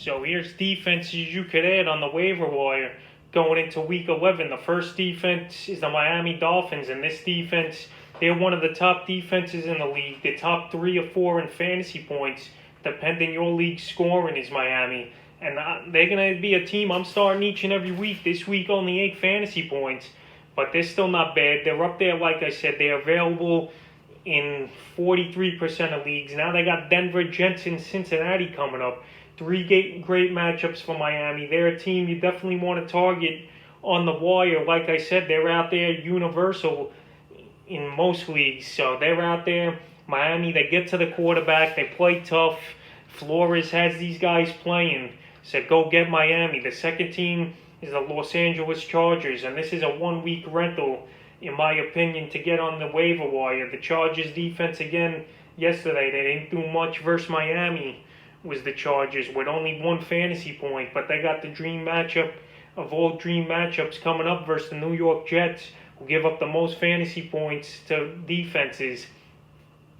So here's defenses you could add on the waiver wire going into week 11. The first defense is the Miami Dolphins, and this defense, they're one of the top defenses in the league. The top 3 or 4 in fantasy points, depending your league scoring, is Miami. And they're going to be a team I'm starting each and every week. This week only 8 fantasy points, but they're still not bad. They're up there, like I said. They're available in 43% of leagues. Now they got Denver, Jets, and Cincinnati coming up. 3 great matchups for Miami. They're a team you definitely want to target on the wire. Like I said, they're out there universal in most leagues. So they're out there. Miami, they get to the quarterback. They play tough. Flores has these guys playing. So go get Miami. The second team is the Los Angeles Chargers. And this is a 1-week rental, in my opinion, to get on the waiver wire. The Chargers defense, again, yesterday, they didn't do much versus Miami. Was the Chargers with only 1 fantasy point, but they got the dream matchup of all dream matchups coming up versus the New York Jets, who give up the most fantasy points to defenses.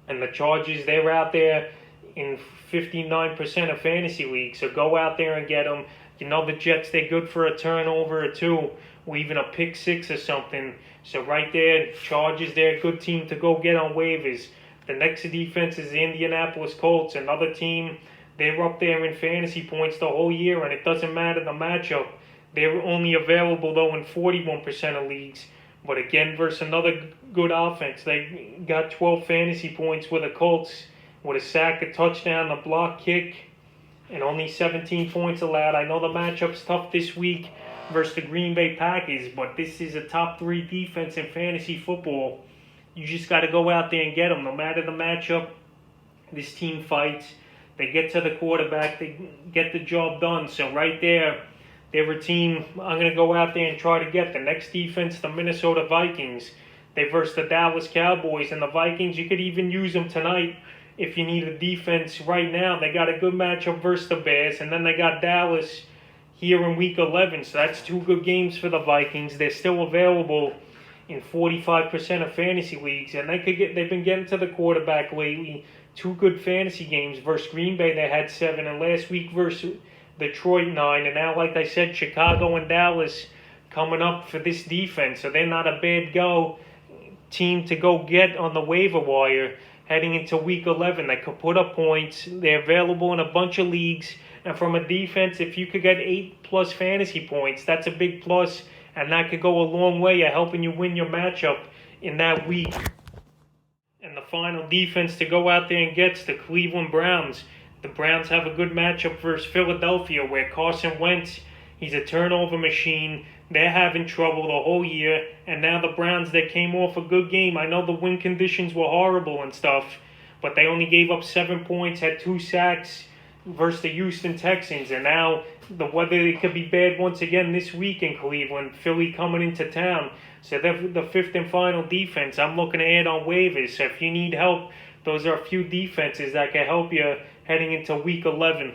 And the Chargers, they're out there in 59% of fantasy leagues, so go out there and get them. You know the Jets, they're good for a turnover or 2, or even a pick 6 or something. So right there, Chargers, they're a good team to go get on waivers. The next defense is the Indianapolis Colts, another team. They're up there in fantasy points the whole year, and it doesn't matter the matchup. They're only available, though, in 41% of leagues. But again, versus another good offense, they got 12 fantasy points with the Colts, with a sack, a touchdown, a block kick, and only 17 points allowed. I know the matchup's tough this week versus the Green Bay Packers, but this is a top 3 defense in fantasy football. You just got to go out there and get them. No matter the matchup, this team fights. They get to the quarterback. They get the job done. So right there, they're a team I'm going to go out there and try to get. The next defense, the Minnesota Vikings. They versus the Dallas Cowboys. And the Vikings, you could even use them tonight if you need a defense right now. They got a good matchup versus the Bears. And then they got Dallas here in Week 11. So that's 2 good games for the Vikings. They're still available in 45% of fantasy leagues. And they've been getting to the quarterback lately. 2 good fantasy games versus Green Bay. They had 7, and last week versus Detroit 9. And now, like I said, Chicago and Dallas coming up for this defense. So they're not a bad team to go get on the waiver wire heading into Week 11. They could put up points. They're available in a bunch of leagues. And from a defense, if you could get 8+ fantasy points, that's a big plus, and that could go a long way at helping you win your matchup in that week. And the final defense to go out there and get is the Cleveland Browns. The Browns have a good matchup versus Philadelphia, where Carson Wentz, he's a turnover machine. They're having trouble the whole year. And now the Browns, they came off a good game. I know the win conditions were horrible and stuff, but they only gave up 7 points, had 2 sacks versus the Houston Texans. And now the weather, it could be bad once again this week in Cleveland. Philly coming into town. So they're the 5th and final defense I'm looking to add on waivers. So if you need help, those are a few defenses that can help you heading into Week 11.